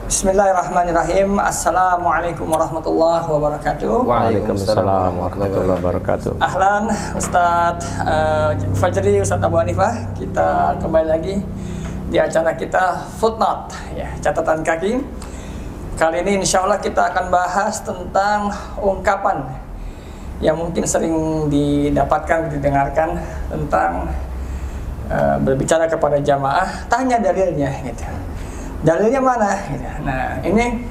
Bismillahirrahmanirrahim. Assalamualaikum warahmatullahi wabarakatuh. Waalaikumsalam warahmatullahi wabarakatuh. Ahlan Ustadz Fajri, Ustadz Abu Hanifah. Kita kembali lagi di acara kita Footnote, ya, catatan kaki. Kali ini insya Allah kita akan bahas tentang ungkapan yang mungkin sering didapatkan, didengarkan tentang berbicara kepada jamaah, tanya dalilnya gitu. Dalilnya mana? Nah, ini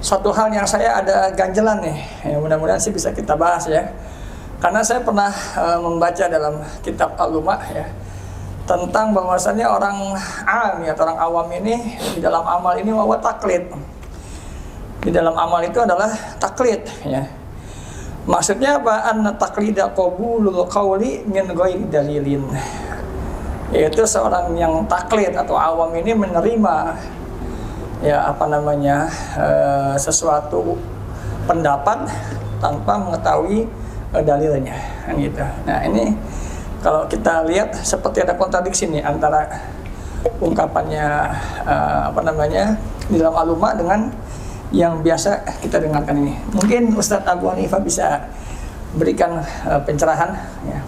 suatu hal yang saya ada ganjelan nih. Ya, mudah-mudahan sih bisa kita bahas ya. Karena saya pernah membaca dalam kitab Al-Luma ya, tentang bahwasannya orang awam atau orang awam ini di dalam amal ini wawa taklid. Di dalam amal itu adalah taklid ya. Maksudnya apa? Anna taklida qabulul qawli min ghairi dalilin. Yaitu seorang yang taklid atau awam ini menerima ya sesuatu pendapat tanpa mengetahui dalilnya kan gitu. Nah, ini kalau kita lihat seperti ada kontradiksi nih antara ungkapannya di dalam Al-Luma dengan yang biasa kita dengarkan ini. Mungkin Ustadz Abu Hanifah bisa berikan pencerahan ya.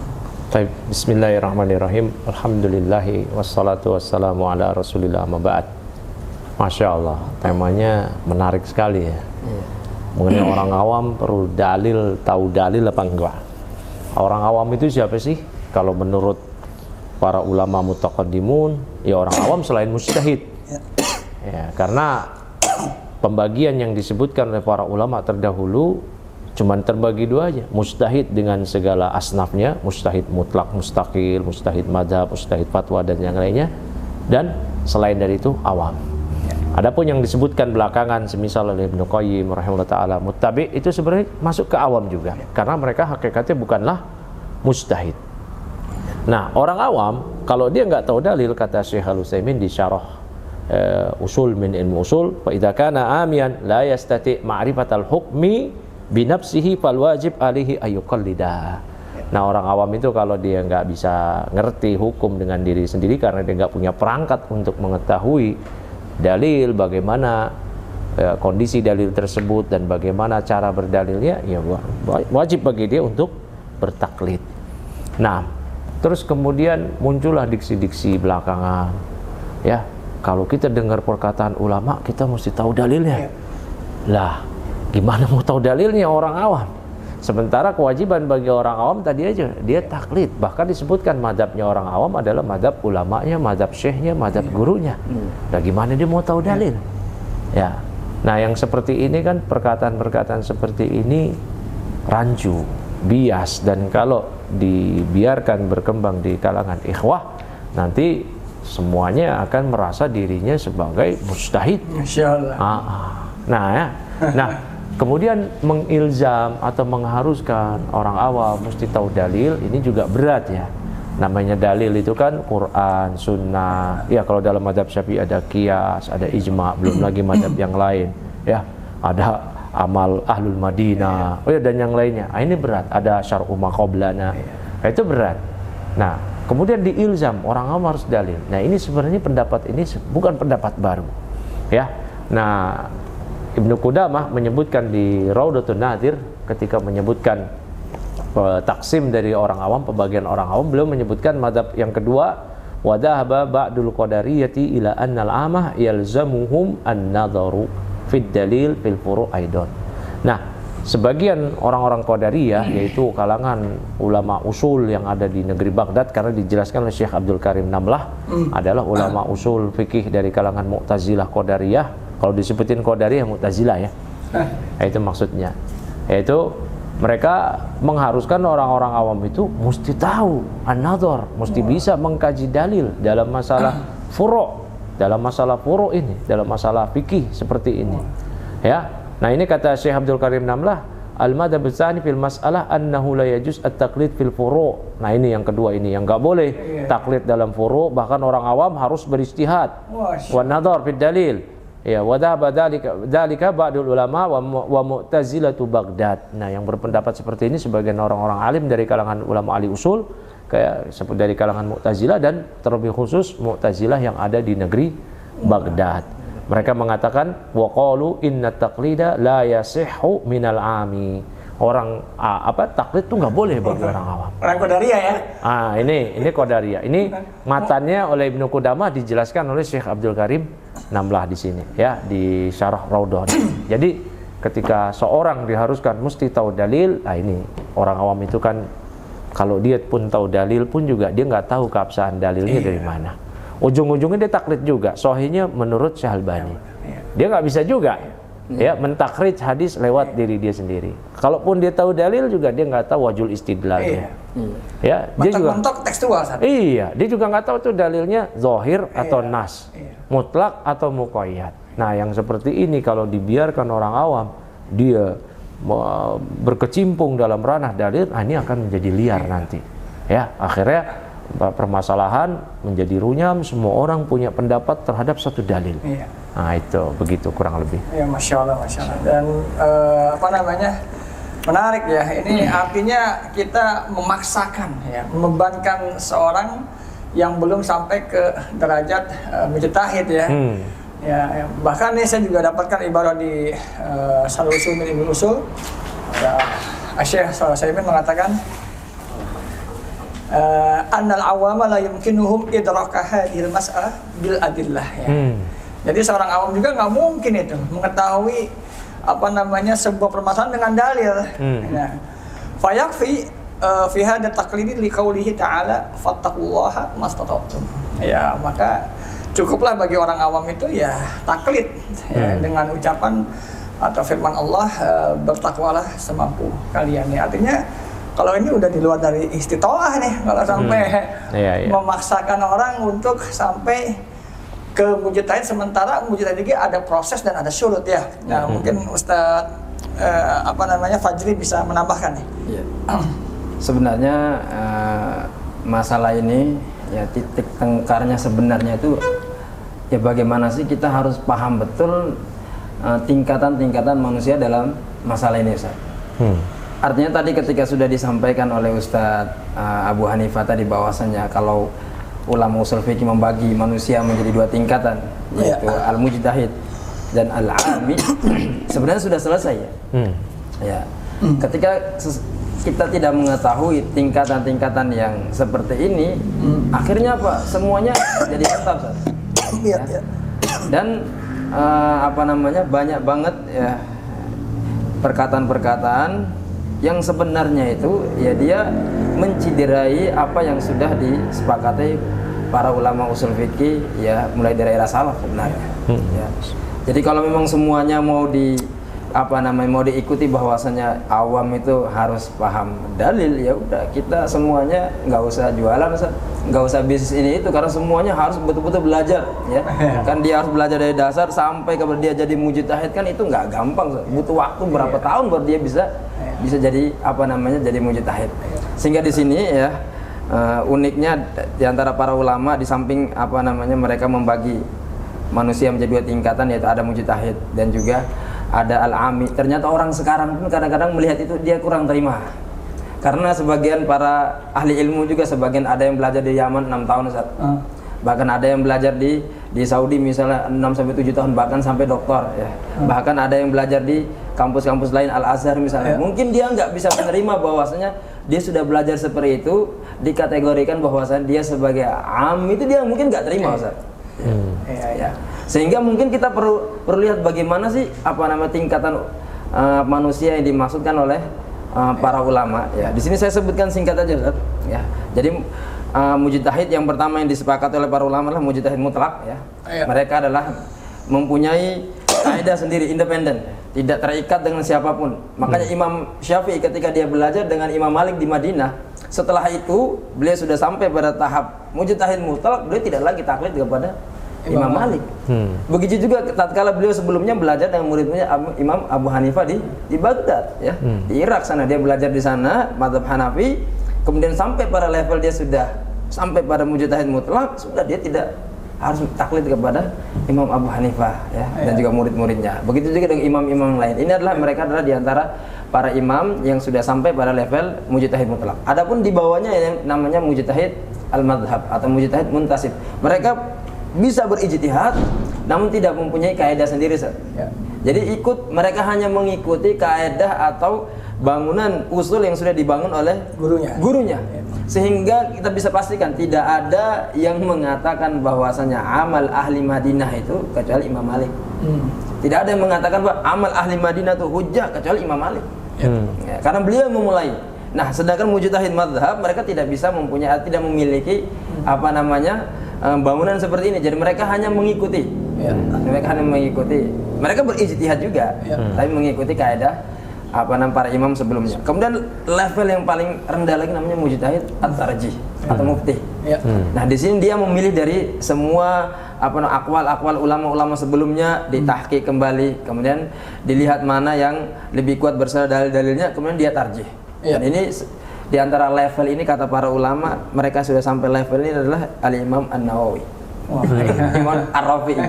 Baik, bismillahirrahmanirrahim. Alhamdulillahi wassalatu wassalamu ala rasulillah amma ba'd. Masya Allah, temanya menarik sekali ya. Mengenai orang awam perlu dalil, tahu dalil apa enggak. Orang awam itu siapa sih? Kalau menurut para ulama mutaqaddimun, ya orang awam selain mujtahid. Ya, karena pembagian yang disebutkan oleh para ulama terdahulu cuman terbagi dua aja, mujtahid dengan segala asnafnya, mujtahid mutlak, mustaqil, mujtahid madhab, mujtahid fatwa dan yang lainnya, dan selain dari itu awam. Adapun yang disebutkan belakangan semisal oleh Ibnu Qayyim rahimahullah taala muttabi, itu sebenarnya masuk ke awam juga, karena mereka hakikatnya bukanlah mujtahid. Nah, orang awam kalau dia nggak tahu dalil, kata Syekh Al-Utsaimin di syarah usul min ilmu usul, fa idza kana amiyan la yastati ma'rifatal hukmi binafsihi fal wajib alihi ayyuqallida. Nah, orang awam itu kalau dia nggak bisa ngerti hukum dengan diri sendiri karena dia nggak punya perangkat untuk mengetahui dalil, bagaimana kondisi dalil tersebut dan bagaimana cara berdalilnya, ya wajib bagi dia untuk bertaklid. Nah, terus kemudian muncullah diksi-diksi belakangan ya, kalau kita dengar perkataan ulama kita mesti tahu dalilnya. Lah, gimana mau tahu dalilnya orang awam? Sementara kewajiban bagi orang awam tadi aja, dia taklid. Bahkan disebutkan madhabnya orang awam adalah madhab ulamanya, madhab syekhnya, madhab gurunya. Nah, gimana dia mau tahu dalil? Ya. Nah, yang seperti ini kan, perkataan-perkataan seperti ini rancu, bias, dan kalau dibiarkan berkembang di kalangan ikhwah, nanti semuanya akan merasa dirinya sebagai mujtahid. Masya Allah. Nah ya. Nah, kemudian mengilzam atau mengharuskan orang awam mesti tahu dalil, ini juga berat ya. Namanya dalil itu kan Quran, Sunnah. Ya, kalau dalam madhab Syafi'i ada qiyas, ada ijma', belum lagi madhab yang lain. Ya, ada amal ahlul Madinah, dan yang lainnya. Ini berat. Ada syar'u ma qablana. Itu berat. Nah, kemudian diilzam orang awam harus dalil. Nah, ini sebenarnya pendapat ini bukan pendapat baru. Ya. Nah, Ibnu Qudamah menyebutkan di Raudatun Nadir ketika menyebutkan taksim dari orang awam, pembagian orang awam, beliau menyebutkan madhab yang kedua, wa dhahaba ba'dul qadariyati ila annal amah yalzamuhum an-nadharu fid dalil fil furu' aidan. Nah, sebagian orang-orang Qadariyah, yaitu kalangan ulama usul yang ada di negeri Baghdad, karena dijelaskan oleh Syekh Abdul Karim Namlah adalah ulama usul fikih dari kalangan Mu'tazilah Qadariyah. Kalau disebutin Qadariyah Mu'tazilah ya. Nah, itu maksudnya. Yaitu mereka mengharuskan orang-orang awam itu mesti tahu an-nadhar, mesti bisa mengkaji dalil dalam masalah furu', dalam masalah furu' ini, dalam masalah fikih seperti ini. Ya. Nah, ini kata Syekh Abdul Karim Namlah, al-madhab tsani fil mas'alah annahu la yajuz at-taqlid fil furu'. Nah, ini yang kedua, ini yang enggak boleh taklid dalam furu', bahkan orang awam harus beristihad. Wa nadhar fid dalil. Ya, wadhaba dzalika ba'dul ulama wa mu'tazilatu Baghdad. Nah, yang berpendapat seperti ini sebagian orang-orang alim dari kalangan ulama ahli usul, kayak seperti dari kalangan Mu'tazilah dan terlebih khusus Mu'tazilah yang ada di negeri Baghdad. Mereka mengatakan waqalu inna taqlida la yasihhu minal ami. Orang taklid itu nggak boleh bagi orang awam. Orang Qadariyah ya. Ini Qadariyah. Ini matanya oleh Ibnu Qudamah dijelaskan oleh Syekh Abdul Karim Namlah di sini ya, di Syarah Raudhah. Jadi ketika seorang diharuskan mesti tahu dalil, ini orang awam itu kan kalau dia pun tahu dalil pun juga dia nggak tahu keabsahan dalilnya dari mana. Ujung-ujungnya dia taklid juga. Sahihnya menurut Syekh Albani. Dia nggak bisa juga ya mentakhrij hadis lewat diri dia sendiri. Kalaupun dia tahu dalil juga dia nggak tahu wajul istidlalnya. Ya, dia juga mentok tekstual. Iya, dia juga nggak tahu tuh dalilnya zahir atau nas, mutlak atau muqayyad. Nah, yang seperti ini kalau dibiarkan orang awam, dia berkecimpung dalam ranah dalil, ini akan menjadi liar nanti. Ya, akhirnya permasalahan menjadi runyam, semua orang punya pendapat terhadap satu dalil. Nah, itu begitu kurang lebih. Ya, Masya Allah. Dan menarik ya. Ini artinya kita memaksakan ya, membebankan seorang yang belum sampai ke derajat mujtahid ya. Ya, bahkan ini saya juga dapatkan ibarat di Syarh Ushul min Ilmul Ushul. Ya, Syekh Shalih mengatakan annal awama la yumkinuhum idraka hadhil mas'alah bil adillah ya. Jadi seorang awam juga nggak mungkin itu mengetahui sebuah permasalahan dengan dalil. Ya. Fayakfi fi hadha taqlidi liqaulihi ta'ala fattaqullaha mastata'tum. Ya, maka cukuplah bagi orang awam itu ya taklid ya, dengan ucapan atau firman Allah, bertakwalah semampu kalian. Ya, artinya kalau ini udah di luar dari istitoah nih, kalau sampai memaksakan orang untuk sampai ke mujtahid, sementara mujtahid juga ada proses dan ada syurut ya. Nah, mungkin Ustadz Fajri bisa menambahkan nih. Iya. Sebenarnya masalah ini ya titik tengkarnya sebenarnya itu ya bagaimana sih kita harus paham betul tingkatan-tingkatan manusia dalam masalah ini, Ustaz. Artinya tadi ketika sudah disampaikan oleh Ustadz Abu Hanifah tadi bahwasanya kalau ulama usul fikih membagi manusia menjadi dua tingkatan, yaitu al-mujtahid dan al-ami, sebenarnya sudah selesai ya. Ya. Ketika kita tidak mengetahui tingkatan-tingkatan yang seperti ini, akhirnya apa? Semuanya jadi tetap, ya. Dan banyak banget ya perkataan-perkataan yang sebenarnya itu ya dia menciderai apa yang sudah disepakati para ulama usul fikih ya mulai dari era salaf sebenarnya. Ya. Jadi kalau memang semuanya mau diikuti bahwasanya awam itu harus paham dalil, ya udah kita semuanya nggak usah jualan, nggak usah bisnis ini itu, karena semuanya harus betul-betul belajar ya. Kan dia harus belajar dari dasar sampai kepada dia jadi mujtahid, kan itu nggak gampang, butuh waktu berapa tahun baru dia bisa jadi jadi mujtahid. Sehingga di sini ya uniknya di antara para ulama, di samping mereka membagi manusia menjadi dua tingkatan, yaitu ada mujtahid dan juga ada al-ami. Ternyata orang sekarang pun kadang-kadang melihat itu dia kurang terima. Karena sebagian para ahli ilmu juga, sebagian ada yang belajar di Yaman 6 tahun, Ustaz. Bahkan ada yang belajar di Saudi misalnya 6 sampai 7 tahun, bahkan sampai doktor ya. Bahkan ada yang belajar di kampus-kampus lain, Al-Azhar misalnya. Mungkin dia nggak bisa menerima bahwasanya dia sudah belajar seperti itu, dikategorikan bahwasanya dia sebagai am, itu dia mungkin nggak terima, Ustaz. Ya. Sehingga mungkin kita perlu lihat bagaimana sih tingkatan manusia yang dimaksudkan oleh para ulama ya. Di sini saya sebutkan singkat aja, Ustaz. Ya. Jadi mujtahid yang pertama yang disepakati oleh para ulama adalah mujtahid mutlak ya. Mereka adalah mempunyai kaidah sendiri, independen, tidak terikat dengan siapapun. Makanya Imam Syafi'i ketika dia belajar dengan Imam Malik di Madinah, setelah itu beliau sudah sampai pada tahap mujtahid mutlak, beliau tidak lagi taklid kepada Imam Malik. Begitu juga tatkala beliau sebelumnya belajar dengan muridnya Imam Abu Hanifah di Baghdad ya. Di Irak sana dia belajar di sana mazhab Hanafi, kemudian sampai pada level dia sudah sampai pada mujtahid mutlak, sudah dia tidak harus taklid kepada Imam Abu Hanifah ya, dan juga murid-muridnya. Begitu juga dengan imam-imam lain. Ini adalah mereka adalah di antara para imam yang sudah sampai pada level mujtahid mutlak. Adapun di bawahnya yang namanya mujtahid al-madhhab atau mujtahid muntasib. Mereka bisa berijtihad namun tidak mempunyai kaidah sendiri, Ustaz. Ya. Jadi mereka hanya mengikuti kaidah atau bangunan usul yang sudah dibangun oleh gurunya. Sehingga kita bisa pastikan tidak ada yang mengatakan bahwasanya amal ahli Madinah itu kecuali Imam Malik. Tidak ada yang mengatakan bahwa amal ahli Madinah itu hujjah kecuali Imam Malik. Ya, karena beliau memulai. Nah, sedangkan mujtahid mazhab mereka tidak memiliki bangunan seperti ini. Jadi mereka hanya mengikuti. Mereka berijtihad juga, tapi mengikuti kaidah para imam sebelumnya. Kemudian level yang paling rendah lagi namanya mujtahid at-tarjih atau mufti. Nah, di sini dia memilih dari semua akwal ulama-ulama sebelumnya, ditahqiq kembali, kemudian dilihat mana yang lebih kuat bersama dalil-dalilnya, kemudian dia tarjih. Dan ini di antara level ini kata para ulama, mereka sudah sampai level ini adalah Al-Imam An-Nawawi, Imam Ar-Rafi'i.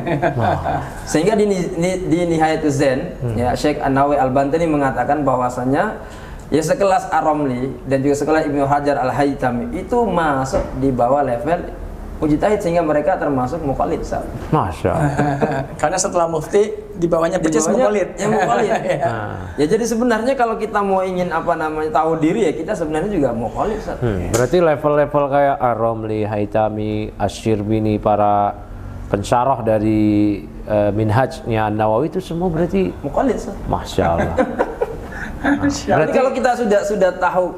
Sehingga di Nihayatuz Zain, ya, Syekh An-Nawawi Al-Bantani mengatakan bahwasanya ya sekelas Ar-Ramli dan juga sekelas Ibnu Hajar Al-Haytami itu masuk di bawah level mujtahid, sehingga mereka termasuk muqallid. Masya Allah. Karena setelah mufti di bawahnya persis muqallid. Ya, muqallid. Ya, jadi sebenarnya kalau kita mau ingin tahu diri ya kita sebenarnya juga muqallid. Berarti level-level kayak Ar-Ramli, Haytami, Asy-Syirbini, para pensyarah dari Minhajnya An-Nawawi itu semua berarti muqallid. Masya Allah. Berarti kalau kita sudah tahu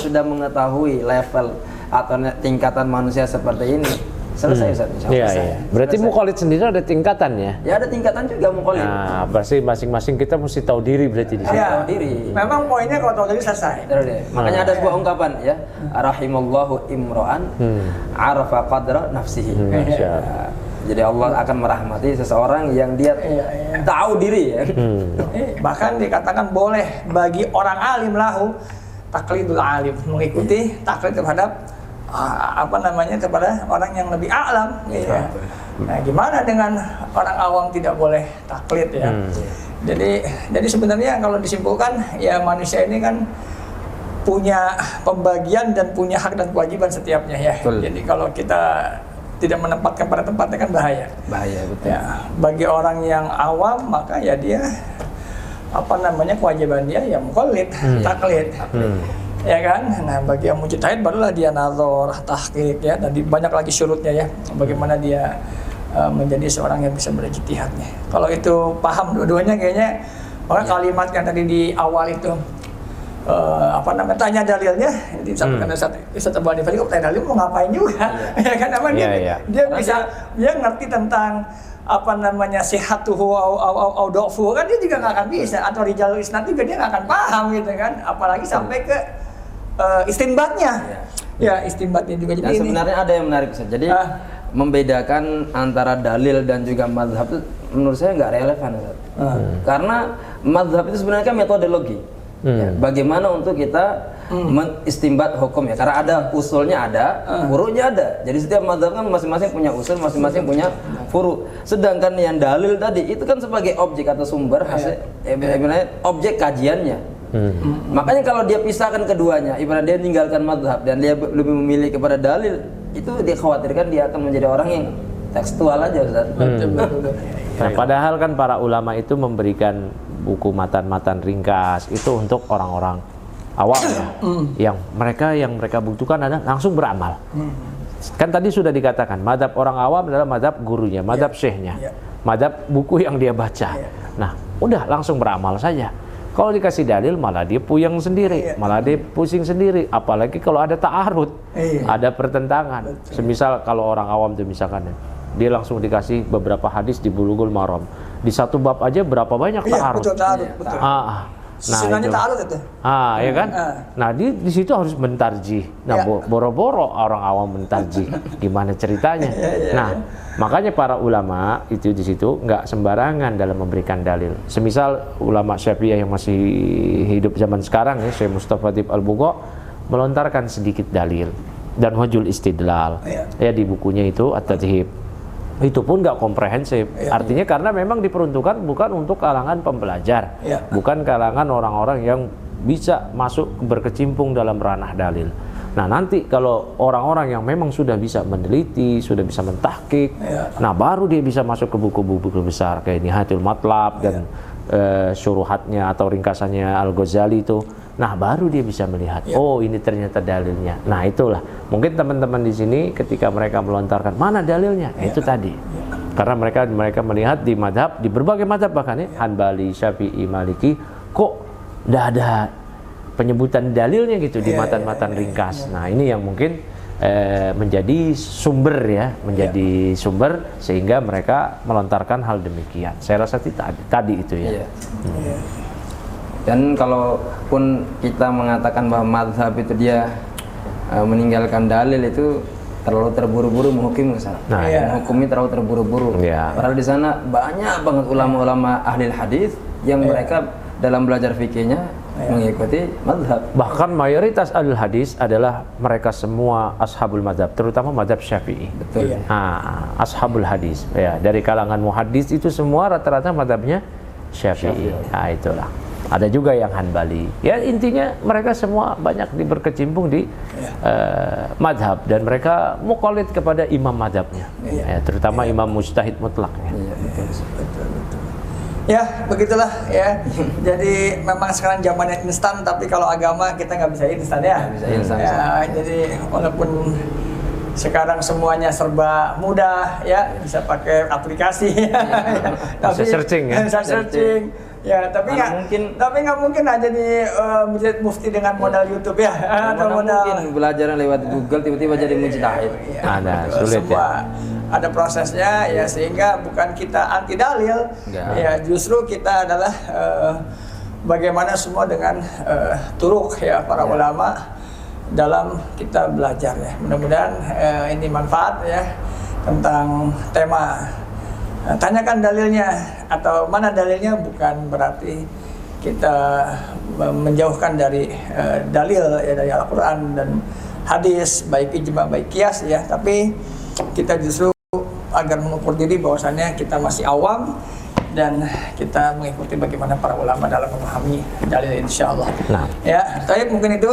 sudah mengetahui level atau tingkatan manusia seperti ini, selesai Ustaz. Iya. Berarti muqallid sendiri ada tingkatannya. Ya, ada tingkatan juga muqallid. Nah, berarti masing-masing kita mesti tahu diri berarti di sini. Tahu diri. Memang poinnya kalau tahu diri selesai. Makanya ada sebuah ungkapan ya, rahimallahu imro'an arafa qadra nafsihi. Jadi Allah akan merahmati seseorang yang dia tahu diri ya. Bahkan dikatakan boleh bagi orang alim lahu taklidul alim, mengikuti taklid terhadap kepada orang yang lebih alam. Nah, gimana dengan orang awam tidak boleh taklid ya? Jadi sebenarnya kalau disimpulkan ya manusia ini kan punya pembagian dan punya hak dan kewajiban setiapnya ya. Jadi kalau kita tidak menempatkan pada tempatnya kan bahaya. Betul. Ya, bagi orang yang awam maka ya dia kewajiban dia ya muqallid, taklid. Ya kan? Nah, bagi yang mujtahid barulah dia nazar, tahqiq ya, dan banyak lagi syurutnya ya. Bagaimana dia menjadi seorang yang bisa berijtihadnya. Kalau itu paham dua-duanya kayaknya, maka kalimat yang tadi di awal itu tanya dalilnya, disampaikan Ustaz Abu Hanifah kok tanya dalil mau ngapain juga. Ya kan dia bisa dia ngerti tentang sihatuhu au dha'fuhu kan dia juga nggak akan bisa, atau rijalul isnad juga dia nggak akan paham gitu kan, apalagi sampai ke istinbatnya. Ya, istinbatnya juga. Jadi sebenarnya ada yang menarik Ustaz. Jadi membedakan antara dalil dan juga mazhab itu menurut saya nggak relevan Ustaz. Karena mazhab itu sebenarnya kan metodologi. Ya, bagaimana untuk kita menistimbat hukum ya, karena ada usulnya, ada furu'nya ada. Jadi setiap mazhab kan masing-masing punya usul, masing-masing punya furu'. Sedangkan yang dalil tadi itu kan sebagai objek atau sumber hasil objek kajiannya. Makanya kalau dia pisahkan keduanya, ibarat dia meninggalkan mazhab dan dia lebih memilih kepada dalil, itu dia khawatirkan dia akan menjadi orang yang tekstual aja Ustaz. Nah, padahal kan para ulama itu memberikan buku matan-matan ringkas itu untuk orang-orang awam ya, yang mereka butuhkan adalah langsung beramal. Kan tadi sudah dikatakan, madhab orang awam adalah madhab gurunya, madhab syekhnya, madhab buku yang dia baca. Nah, udah langsung beramal saja. Kalau dikasih dalil malah dia puyeng sendiri, malah dia pusing sendiri. Apalagi kalau ada ta'arud, ada pertentangan. Semisal kalau orang awam itu misalkan dia langsung dikasih beberapa hadis di Bulughul Maram. Di satu bab aja berapa banyak ta'arud. Betul. Nah, itu. Itu. Ya kan? Nah, di situ harus mentarjih. Nah, boro-boro orang awam mentarjih. Gimana ceritanya? Nah, makanya para ulama itu di situ nggak sembarangan dalam memberikan dalil. Semisal ulama Syafi'iyah yang masih hidup zaman sekarang ya, Syekh Mustafa Dib Al-Bugha melontarkan sedikit dalil dan wajul istidlal. Ya, di bukunya itu At-Tadhib. Itu pun nggak komprehensif. Artinya karena memang diperuntukkan bukan untuk kalangan pembelajar, bukan kalangan orang-orang yang bisa masuk berkecimpung dalam ranah dalil. Nah nanti kalau orang-orang yang memang sudah bisa meneliti, sudah bisa mentahqiq, nah baru dia bisa masuk ke buku-buku besar kayak Nihayatul Matlab dan syuruhatnya atau ringkasannya Al-Ghazali itu. Nah baru dia bisa melihat, oh ini ternyata dalilnya. Nah itulah mungkin teman-teman di sini ketika mereka melontarkan mana dalilnya, itu tadi. Karena mereka melihat di madhab, di berbagai madhab bahkan ya, Hanbali, Syafi'i, Maliki, kok tidak ada penyebutan dalilnya gitu di matan-matan ringkas. Nah ini yang mungkin menjadi sumber ya, menjadi sumber sehingga mereka melontarkan hal demikian. Saya rasa tadi itu ya. Dan kalaupun kita mengatakan bahwa madhab itu dia meninggalkan dalil itu terlalu terburu-buru menghukumi menghukumi terlalu terburu-buru. Padahal di sana banyak banget ulama-ulama ahli hadis yang mereka dalam belajar fikihnya mengikuti madhab. Bahkan mayoritas ahli hadis adalah mereka semua ashabul madhab, terutama madhab Syafi'i. Betul. Ashabul hadis. Ya, dari kalangan muhaddis itu semua rata-rata madhabnya Syafi'i. Nah, itulah. Ada juga yang Hanbali. Ya intinya mereka semua banyak berkecimpung di madhab dan mereka muqallid kepada imam madhabnya, ya, terutama imam mujtahid mutlak. Ya begitulah ya. Jadi memang sekarang zamannya instan, tapi kalau agama kita nggak bisa instan ya. Jadi walaupun sekarang semuanya serba mudah ya, bisa pakai aplikasi, bisa searching ya. Bisa searching. Ya, tapi nggak mungkin aja di menjadi mufti dengan modal YouTube ya, atau modal mungkin belajar lewat Google tiba-tiba jadi mujtahid. Ada sulit ya. Ada prosesnya ya, sehingga bukan kita anti dalil, ya justru kita adalah bagaimana semua dengan turuk ya para ulama dalam kita belajar ya. Mudah-mudahan ini manfaat ya tentang tema. Tanyakan dalilnya atau mana dalilnya, bukan berarti kita menjauhkan dari dalil ya, dari Al-Quran dan hadis, baik ijma baik qiyas ya, tapi kita justru agar mengukur diri bahwasannya kita masih awam dan kita mengikuti bagaimana para ulama dalam memahami dalil, insyaallah. Nah. Ya, tapi mungkin itu.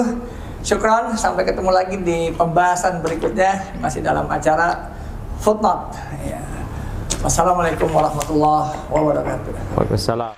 Syukran, sampai ketemu lagi di pembahasan berikutnya masih dalam acara Footnote ya. Wassalamualaikum warahmatullahi wabarakatuh. Waalaikumsalam.